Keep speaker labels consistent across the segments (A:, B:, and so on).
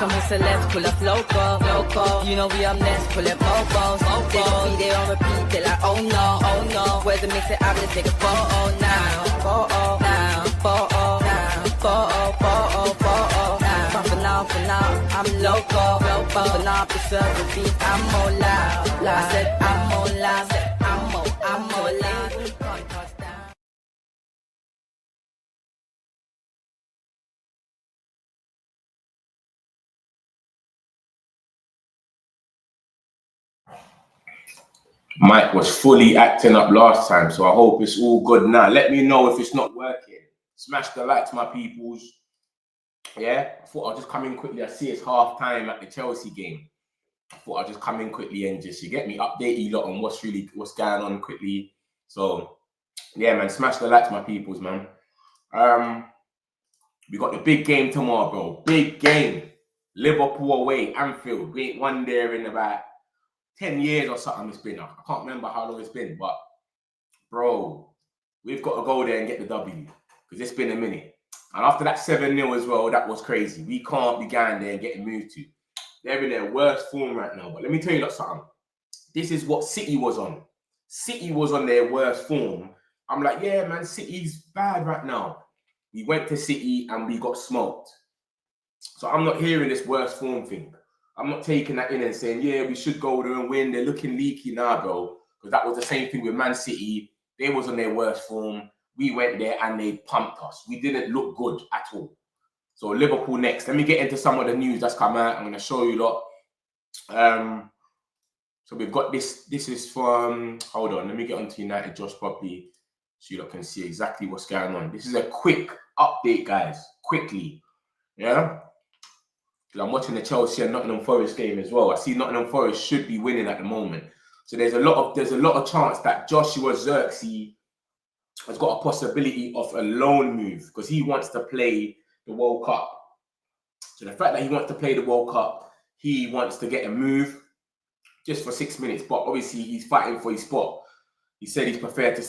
A: Some celebs pull up loco. You know we up next, pull up bobos. They gon' be there on repeat, they like, oh no. Where's the mix it up, let's take a photo now. But for now, I'm loco. For now, preserve the beat, I'm more loud. I said I'm more loud, I'm more loud.
B: Mike was fully acting up last time, so I hope it's all good now. Let me know if it's not working. Smash the likes, my peoples. Yeah, I thought I'll just come in quickly. I see it's half time at the Chelsea game. I thought I'll just come in quickly and just, you get me, update you lot on what's going on quickly. So yeah, man, smash the likes, my peoples, man. We got the big game tomorrow, bro. Big game. Liverpool away, Anfield. We ain't won there in about 10 years or something it's been. I can't remember how long it's been, but bro, we've got to go there and get the W because it's been a minute. And after that 7-0 as well, that was crazy. We can't be going there and getting moved to. They're in their worst form right now. But let me tell you something. This is what City was on. City was on their worst form. I'm like, yeah, man, City's bad right now. We went to City and we got smoked. So I'm not hearing this worst form thing. I'm not taking that in and saying, yeah, we should go there and win. They're looking leaky now, bro. Because that was the same thing with Man City. They was on their worst form. We went there and they pumped us. We didn't look good at all. So Liverpool next. Let me get into some of the news that's come out. I'm going to show you lot. So we've got this. This is from, hold on. Let me get onto United just properly so you lot can see exactly what's going on. This is a quick update, guys. Quickly. Yeah? Because I'm watching the Chelsea and Nottingham Forest game as well. I see Nottingham Forest should be winning at the moment. So there's a lot of chance that Joshua Zirkzee has got a possibility of a loan move because he wants to play the World Cup. So the fact that he wants to play the World Cup, he wants to get a move just for 6 minutes. But obviously he's fighting for his spot. He said he's prepared to.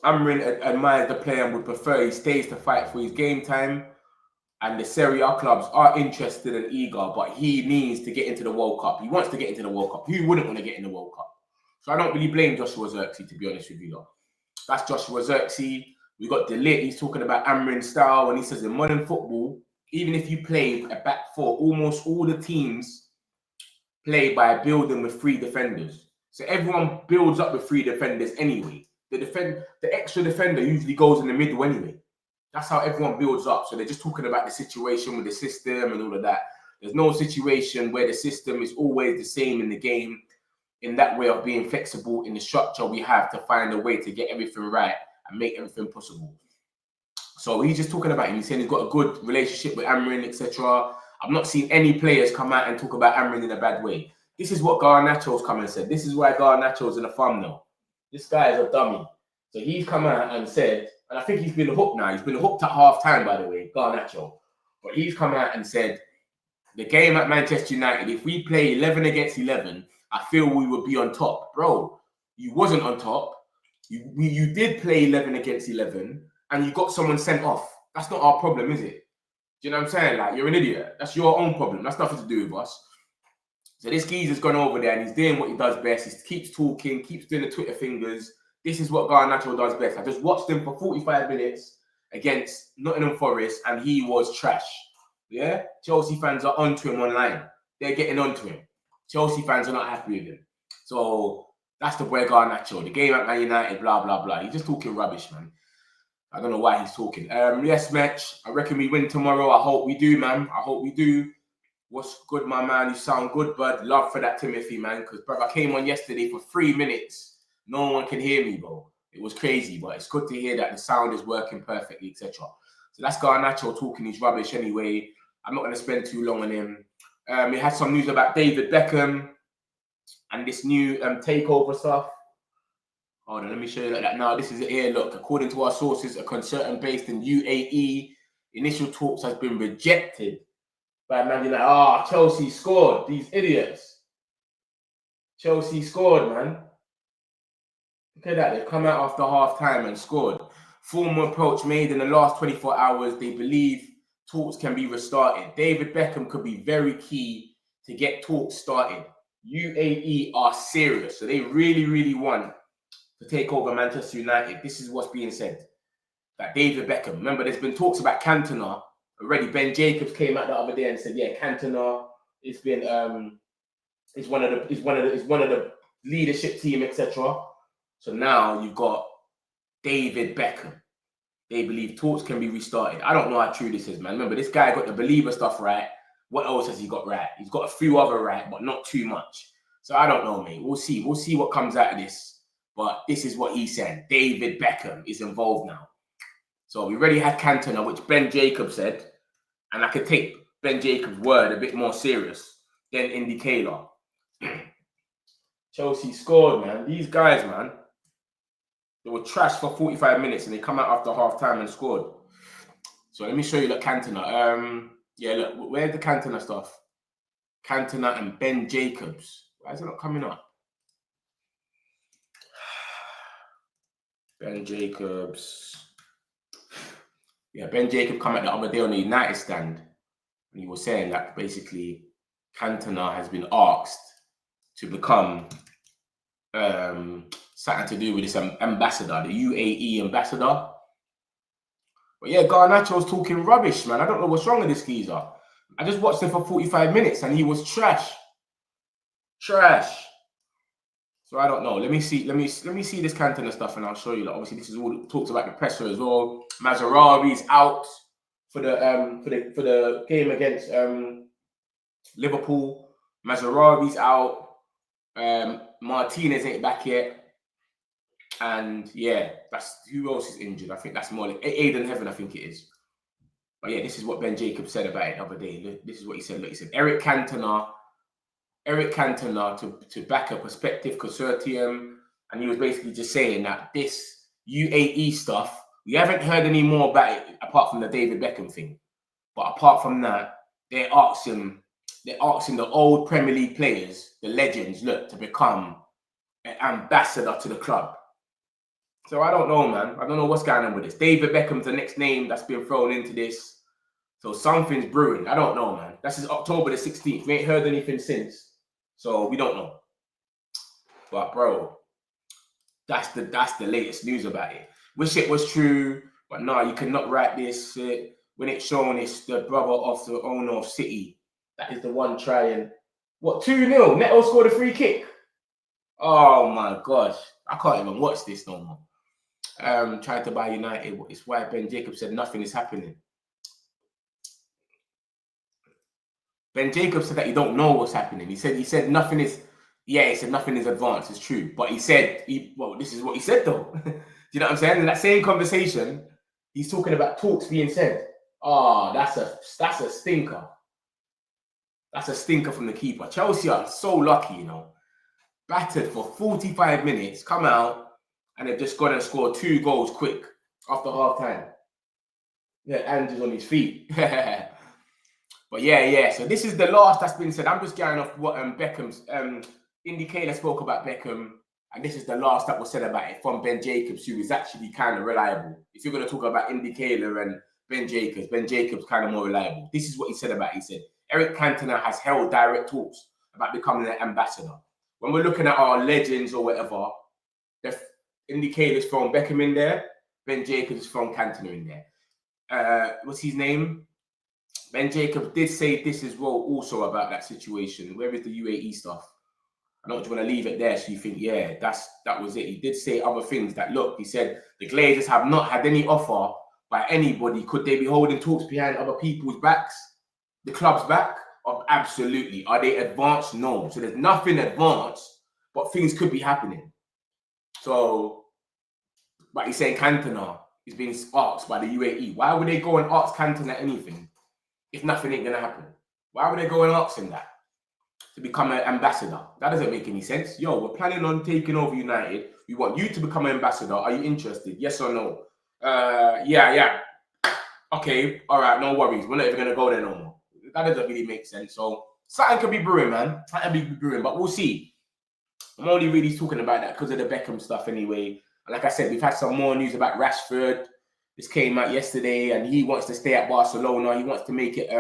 B: Amorim admires the player and would prefer he stays to fight for his game time. And the Serie A clubs are interested and eager, but he needs to get into the World Cup. He wants to get into the World Cup. Who wouldn't want to get in the World Cup? So I don't really blame Joshua Zirkzee, to be honest with you lot. That's Joshua Zirkzee. We got Delit. He's talking about Amorim's style, and he says in modern football, even if you play a back four, almost all the teams play by building with 3 defenders. So everyone builds up with 3 defenders anyway. The extra defender usually goes in the middle anyway. That's how everyone builds up. So they're just talking about the situation with the system and all of that. There's no situation where the system is always the same in the game, in that way of being flexible in the structure we have to find a way to get everything right and make everything possible. So he's just talking about him. He's saying he's got a good relationship with Amorim, etc. I've not seen any players come out and talk about Amorim in a bad way. This is what Garnacho's come and said. This is why Garnacho's in the thumbnail. This guy is a dummy. So he's come out and said, and I think he's been hooked now. He's been hooked at half time, by the way, Garnacho. But he's come out and said, the game at Manchester United, if we play 11 against 11, I feel we would be on top. Bro, you wasn't on top. You did play 11 against 11, and you got someone sent off. That's not our problem, is it? Do you know what I'm saying? Like, you're an idiot. That's your own problem. That's nothing to do with us. So this geezer's gone over there, and he's doing what he does best. He keeps talking, keeps doing the Twitter fingers. This is what Garnacho does best. I just watched him for 45 minutes against Nottingham Forest, and he was trash. Yeah? Chelsea fans are onto him online. They're getting onto him. Chelsea fans are not happy with him. So that's the boy Garnacho. The game at Man United, blah, blah, blah. He's just talking rubbish, man. I don't know why he's talking. Yes, match. I reckon we win tomorrow. I hope we do, man. I hope we do. What's good, my man? You sound good, bud. Love for that, Timothy, man. Because, bro, I came on yesterday for 3 minutes. No one can hear me, bro. It was crazy, but it's good to hear that the sound is working perfectly, etc. So that's Garnacho talking his rubbish anyway. I'm not going to spend too long on him. We had some news about David Beckham and this new takeover stuff. Hold on, let me show you that now. This is it here. Look, according to our sources, a consultant based in UAE, initial talks has been rejected by Man United. Ah, Chelsea scored. These idiots. Chelsea scored, man. Look at that. They've come out after half time and scored. Formal approach made in the last 24 hours. They believe talks can be restarted. David Beckham could be very key to get talks started. UAE are serious, so they really, really want to take over Manchester United. This is what's being said. That David Beckham. Remember, there's been talks about Cantona already. Ben Jacobs came out the other day and said, yeah, Cantona. It's been is one of the leadership team, etc. So now you've got David Beckham. They believe talks can be restarted. I don't know how true this is, man. Remember, this guy got the believer stuff right. What else has he got right? He's got a few other right, but not too much. So I don't know, mate. We'll see. We'll see what comes out of this. But this is what he said. David Beckham is involved now. So we already had Cantona, which Ben Jacobs said. And I could take Ben Jacobs' word a bit more serious than Indicator. Chelsea scored, man. These guys, man, they were trashed for 45 minutes and they come out after half time and scored. So let me show you the Cantona. Yeah, look, where's the Cantona stuff? Cantona and Ben Jacobs. Why is it not coming up? Ben Jacobs. Yeah, Ben Jacobs come out the other day on the United stand. And he was saying that basically Cantona has been asked to become something to do with this ambassador, the UAE ambassador. But yeah, Garnacho's talking rubbish, man. I don't know what's wrong with this geezer. I just watched him for 45 minutes and he was trash. Trash. So I don't know. Let me see this Cantona stuff and I'll show you. Like, obviously, this is all talks about the presser as well. Mazraoui's out for the game against Liverpool. Mazraoui's out. Martinez ain't back yet. And yeah, that's who else is injured. I think that's more like Aiden Heaven, I think it is. But yeah, this is what Ben Jacobs said about it the other day. This is what he said. Look, he said Eric Cantona to back a prospective consortium. And he was basically just saying that this UAE stuff, we haven't heard any more about it apart from the David Beckham thing. But apart from that, they're asking the old Premier League players, the legends, look, to become an ambassador to the club. So I don't know, man. I don't know what's going on with this. David Beckham's the next name that's been thrown into this. So something's brewing. I don't know, man. That's since October the 16th. We ain't heard anything since. So we don't know. But bro, that's the latest news about it. Wish it was true, but no, you cannot write this. When it's shown, it's the brother of the owner of City. That is the one trying. What, 2-0? Neto scored a free kick. Oh my gosh. I can't even watch this no more. Tried to buy United. It's why Ben Jacobs said nothing is happening. Ben Jacobs said that you don't know what's happening. He said nothing is. Yeah, he said nothing is advanced. It's true, but he said this is what he said though. Do you know what I'm saying? In that same conversation, he's talking about talks being said. Oh, that's a stinker. That's a stinker from the keeper. Chelsea are so lucky, you know. Battered for 45 minutes, come out, and they've just gone and scored 2 goals quick after half time. Yeah, Andrew's on his feet. But yeah. So this is the last that's been said. I'm just going off what Beckham's indicator spoke about Beckham, and this is the last that was said about it from Ben Jacobs, who is actually kind of reliable. If you're going to talk about indicator and Ben Jacobs kind of more reliable. This is what he said about it. He said Eric Cantona has held direct talks about becoming an ambassador. When we're looking at our legends or whatever, the indicators from Beckham in there, Ben Jacobs from Cantona in there. What's his name? Ben Jacobs did say this as well also about that situation. Where is the UAE stuff? I don't want to leave it there so you think, yeah, that was it. He did say other things that, look, he said the Glazers have not had any offer by anybody. Could they be holding talks behind other people's backs? The club's back? Absolutely. Are they advanced? No. So there's nothing advanced, but things could be happening. So, but he's saying Cantona is being asked by the UAE. Why would they go and ask Cantona anything if nothing ain't going to happen? Why would they go and ask him that to become an ambassador? That doesn't make any sense. Yo, we're planning on taking over United. We want you to become an ambassador. Are you interested? Yes or no? Yeah. Okay, all right, no worries. We're not even going to go there no more. That doesn't really make sense. So something could be brewing, man. Something could be brewing, but we'll see. I'm only really talking about that because of the Beckham stuff anyway. And like I said, we've had some more news about Rashford. This came out yesterday, and he wants to stay at Barcelona. He wants to make it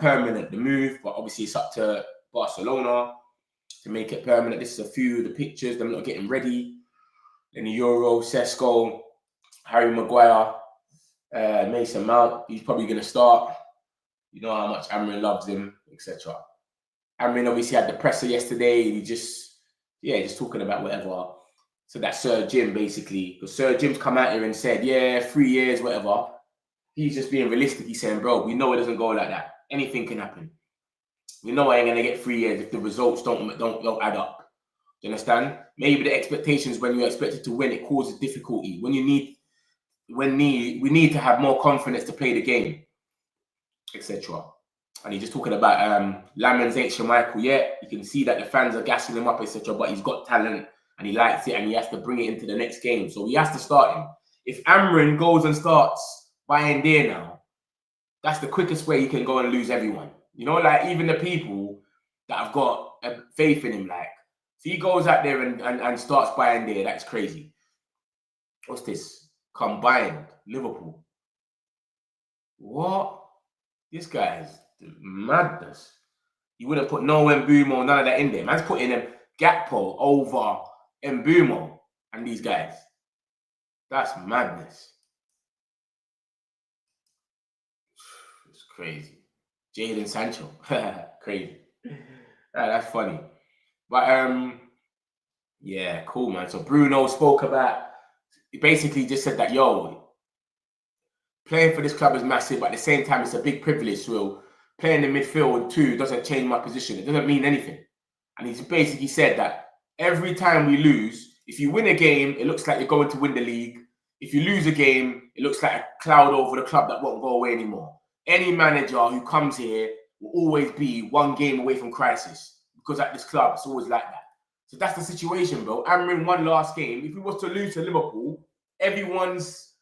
B: permanent, the move, but obviously it's up to Barcelona to make it permanent. This is a few of the pictures, them not getting ready. In the Euro, Sesko, Harry Maguire, Mason Mount, he's probably going to start. You know how much Amorim loves him, etc. Amorim obviously had the presser yesterday. He just talking about whatever. So that's Sir Jim, basically. Because Sir Jim's come out here and said, yeah, 3 years, whatever. He's just being realistic. He's saying, bro, we know it doesn't go like that. Anything can happen. We know I ain't going to get 3 years if the results don't add up. Do you understand? Maybe the expectations when you're expected to win, it causes difficulty. We need to have more confidence to play the game, etc. And he's just talking about Lammens ain't Schmeichel yet. You can see that the fans are gassing him up, etc. But he's got talent and he likes it, and he has to bring it into the next game. So he has to start him. If Amorim goes and starts Bayern now, that's the quickest way he can go and lose everyone. You know, like even the people that have got faith in him, like, if he goes out there and starts Bayern, that's crazy. What's this? Combined Liverpool. What? This guy's madness. You wouldn't put no Mbumo, none of that in there. Man's putting him Gakpo over Mbumo and these guys. That's madness. It's crazy. Jadon Sancho. Crazy. That's funny. But yeah, cool, man. So Bruno spoke about, he basically just said that, yo, playing for this club is massive, but at the same time, it's a big privilege. So playing in midfield too doesn't change my position. It doesn't mean anything. And he's basically said that every time we lose, if you win a game, it looks like you're going to win the league. If you lose a game, it looks like a cloud over the club that won't go away anymore. Any manager who comes here will always be one game away from crisis, because at this club, it's always like that. So that's the situation, bro. Amorim won last game. If we was to lose to Liverpool, everyone's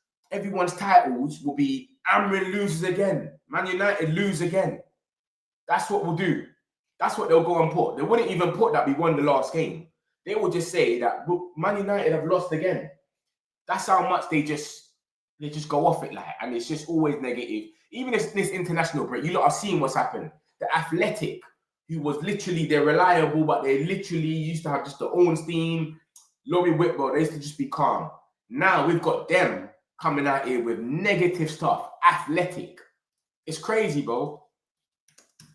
B: titles will be Amorim loses again. Man United lose again. That's what we'll do. That's what they'll go and put. They wouldn't even put that we won the last game. They will just say that Man United have lost again. That's how much they just go off it, like, and it's just always negative. Even this international break, you lot have seen what's happened. The Athletic, who was literally, they're reliable, but they literally used to have just their own steam. Laurie Whitwell, they used to just be calm. Now we've got them coming out here with negative stuff. Athletic. It's crazy, bro.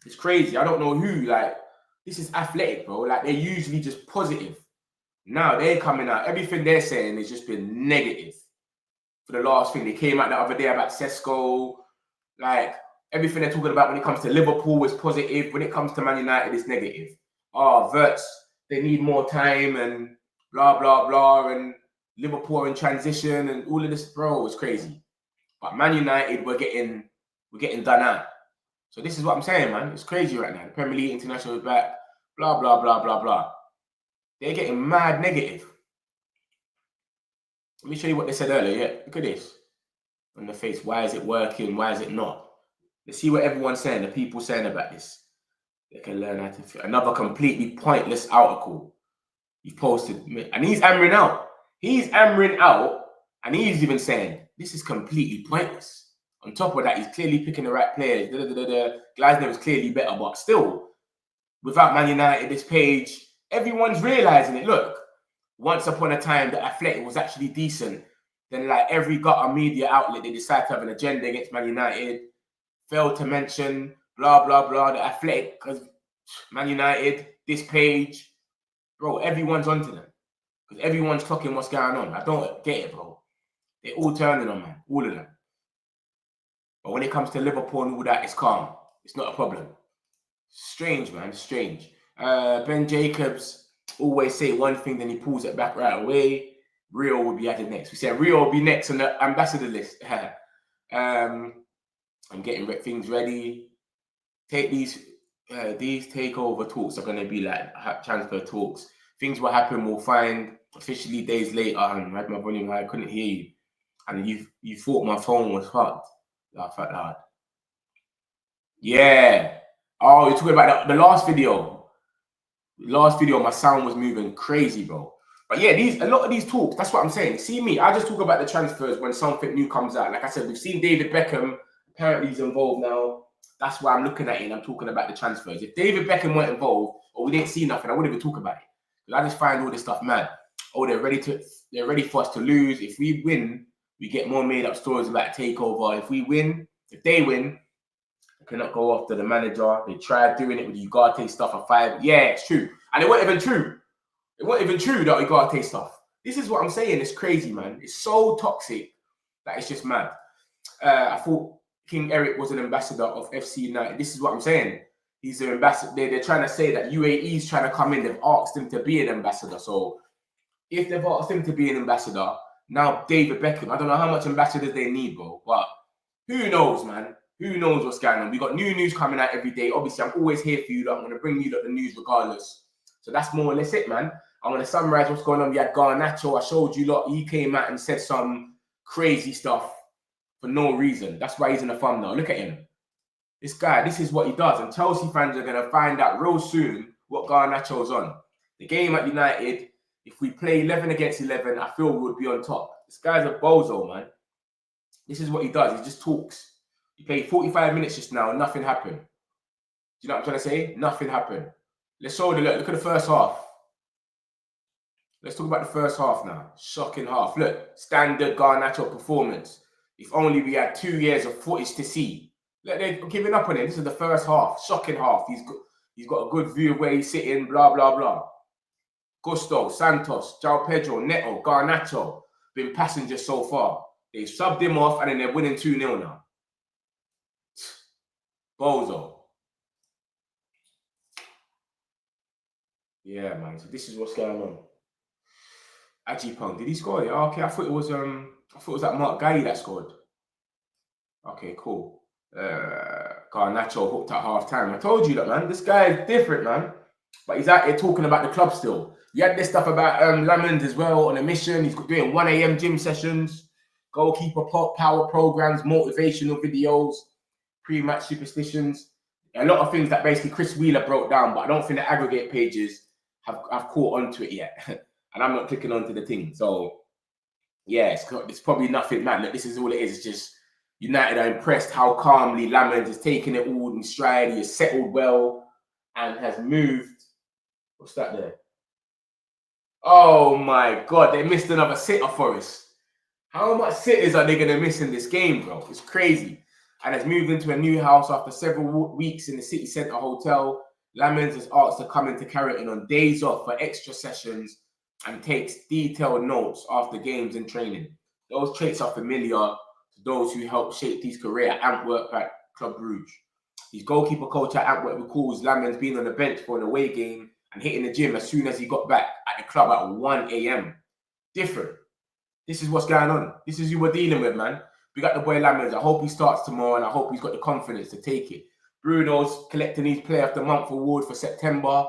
B: It's crazy. I don't know who, like, this is Athletic, bro. Like, they're usually just positive. Now they're coming out. Everything they're saying has just been negative. For the last thing, they came out the other day about Sesko. Like, everything they're talking about when it comes to Liverpool is positive. When it comes to Man United, it's negative. Oh, Verts, they need more time and blah, blah, blah. And Liverpool in transition and all of this, bro, it's crazy. But Man United, we're getting done out. So this is what I'm saying, man. It's crazy right now. The Premier League International is back. Blah, blah, blah, blah, blah. They're getting mad negative. Let me show you what they said earlier. Yeah, look at this. On the face. Why is it working? Why is it not? Let's see what everyone's saying. The people saying about this. They can learn how to... Another completely pointless article he posted. And he's hammering out. He's hammering out. And he's even saying, this is completely pointless. On top of that, he's clearly picking the right players. Glasner is clearly better. But still, without Man United, this page... Everyone's realizing it. Look, once upon a time, the Athletic was actually decent. Then, like every gutter media outlet, they decided to have an agenda against Man United. Failed to mention, blah, blah, blah, the Athletic, because Man United, this page. Bro, everyone's onto them. Because everyone's clocking what's going on. I don't get it, bro. They're all turning on, man. All of them. But when it comes to Liverpool and all that, it's calm. It's not a problem. Strange, man. Strange. Ben Jacobs always say one thing, then he pulls it back right away. Rio will be added next. We said Rio will be next on the ambassador list. I'm getting things ready. Take these takeover talks are going to be like transfer talks. Things will happen. We'll find officially days later. I had my volume high. I couldn't hear you. And you thought my phone was fucked. Laugh out loud. Yeah. Oh, you're talking about the last video. Last video, my sound was moving crazy, bro. But yeah, a lot of these talks, that's what I'm saying. See me, I just talk about the transfers when something new comes out. Like I said, we've seen David Beckham, apparently he's involved now. That's why I'm looking at it and I'm talking about the transfers. If David Beckham weren't involved or we didn't see nothing, I wouldn't even talk about it. Because I just find all this stuff mad. Oh, they're ready for us to lose. If we win, we get more made up stories about Takeover. If they win, they cannot go after the manager. They tried doing it with the Ugarte stuff at 5. Yeah, it's true. And it wasn't even true. It wasn't even true that Ugarte stuff. This is what I'm saying. It's crazy, man. It's so toxic that it's just mad. I thought King Eric was an ambassador of FC United. This is what I'm saying. He's an ambassador. They're trying to say that UAE is trying to come in. They've asked him to be an ambassador. So if they've asked him to be an ambassador, now David Beckham, I don't know how much ambassadors they need, bro. But who knows, man? Who knows what's going on? We got new news coming out every day. Obviously, I'm always here for you. I'm going to bring you the news regardless. So that's more or less it, man. I'm going to summarize what's going on. We had Garnacho. I showed you lot. He came out and said some crazy stuff for no reason. That's why he's in the thumbnail. Look at him. This guy, this is what he does. And Chelsea fans are going to find out real soon what Garnacho's on. The game at United, if we play 11 against 11, I feel we would be on top. This guy's a bozo, man. This is what he does. He just talks. He played 45 minutes just now and nothing happened. Do you know what I'm trying to say? Nothing happened. Let's show the look. Look at the first half. Let's talk about the first half now. Shocking half. Look, standard Garnacho performance. If only we had 2 years of footage to see. Look, they're giving up on him. This is the first half. Shocking half. He's got a good view of where he's sitting, blah, blah, blah. Gusto, Santos, João Pedro, Neto, Garnacho. Been passengers so far. They subbed him off and then they're winning 2-0 now. Bozo. Yeah, man. So this is what's going on. Ajipong, did he score? Yeah, okay. I thought it was that Mark Guy that scored. Okay, cool. Garnacho hooked at half time. I told you that, man. This guy is different, man. But he's out here talking about the club still. You had this stuff about Lammens as well on a mission. He's doing 1 a.m. gym sessions, goalkeeper power programs, motivational videos, pre-match superstitions. A lot of things that basically Chris Wheeler broke down, but I don't think the aggregate pages have caught onto it yet. And I'm not clicking onto the thing. So, yeah, it's probably nothing, man. Look, this is all it is. It's just United are impressed how calmly Lammens is taking it all in stride. He has settled well and has moved. What's that there? Oh, my God. They missed another sitter for us. How much sitters are they going to miss in this game, bro? It's crazy. And has moved into a new house after several weeks in the city centre hotel. Lammens is asked to come into Carrington on days off for extra sessions and takes detailed notes after games and training. Those traits are familiar to those who helped shape his career at Antwerp at Club Brugge. His goalkeeper coach at Antwerp recalls Lammens being on the bench for an away game and hitting the gym as soon as he got back at the club at 1 a.m. Different. This is what's going on. This is who we're dealing with, man. We got the boy Lammens. I hope he starts tomorrow and I hope he's got the confidence to take it. Bruno's collecting his Player of the Month award for September.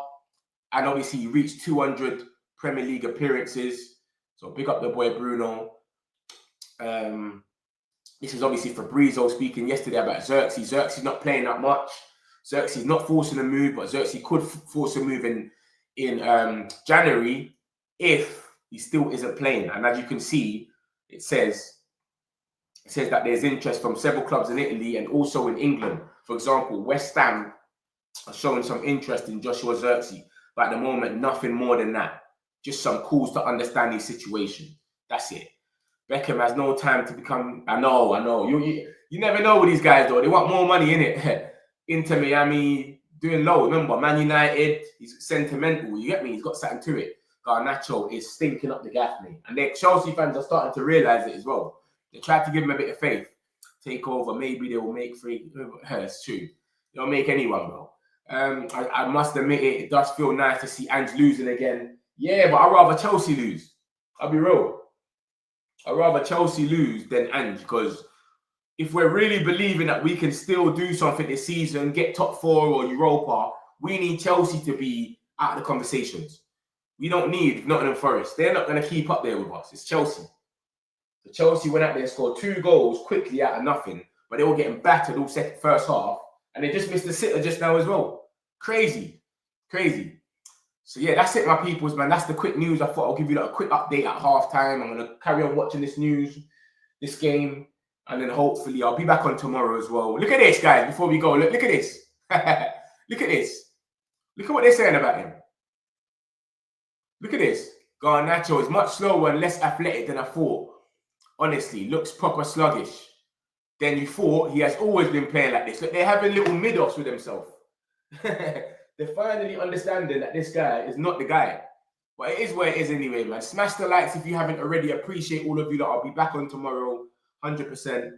B: And obviously he reached 200 Premier League appearances. So big up the boy Bruno. This is obviously Fabrizio speaking yesterday about Xerxes. Xerxes not playing that much. Xerxes not forcing a move, but Xerxes could force a move in January if he still isn't playing. And as you can see, it says that there's interest from several clubs in Italy and also in England. For example, West Ham are showing some interest in Joshua Xerxes. But at the moment, nothing more than that. Just some calls to understand his situation. That's it. Beckham has no time to become... I know. You never know with these guys, though. They want more money, innit? Inter Miami, doing low. Remember, Man United, he's sentimental. You get me? He's got something to it. Garnacho is stinking up the gaff, mate. And the Chelsea fans are starting to realise it as well. They tried to give him a bit of faith. Takeover, maybe they will make free. It's true. They'll make anyone, bro. I must admit it does feel nice to see Ange losing again. Yeah, but I'd rather Chelsea lose. I'll be real. I'd rather Chelsea lose than Ange, because if we're really believing that we can still do something this season, get top 4 or Europa, we need Chelsea to be out of the conversations. We don't need Nottingham Forest. They're not going to keep up there with us. It's Chelsea. So Chelsea went out there and scored 2 goals quickly out of nothing, but they were getting battered all first half, and they just missed the sitter just now as well. Crazy. So yeah, that's it, my peoples, man. That's the quick news. I thought I'll give you like a quick update at halftime. I'm gonna carry on watching this game, and then hopefully I'll be back on tomorrow as well. Look at this, guys. Before we go, look at this. Look at this. Look at what they're saying about him. Look at this. Garnacho is much slower and less athletic than I thought. Honestly, looks proper sluggish. Then you thought he has always been playing like this. Look, they're having little mid-offs with themselves. They're finally understanding that this guy is not the guy. But it is what it is anyway, man. Smash the likes if you haven't already. Appreciate all of you that I'll be back on tomorrow. 100%.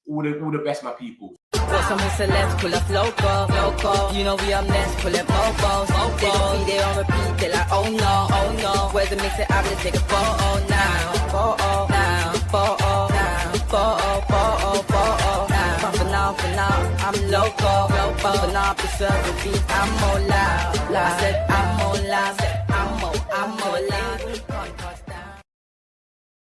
B: All the best, my people.
A: Got some celebs pull up local. You know we up next, pull up mobos. They don't see they on repeat, they're like, oh no. Where's the mix it up, let's take a photo now. Photo. For now, I'm local. For now, preserve the beat, I'm more loud. I said I'm more loud, I'm more loud.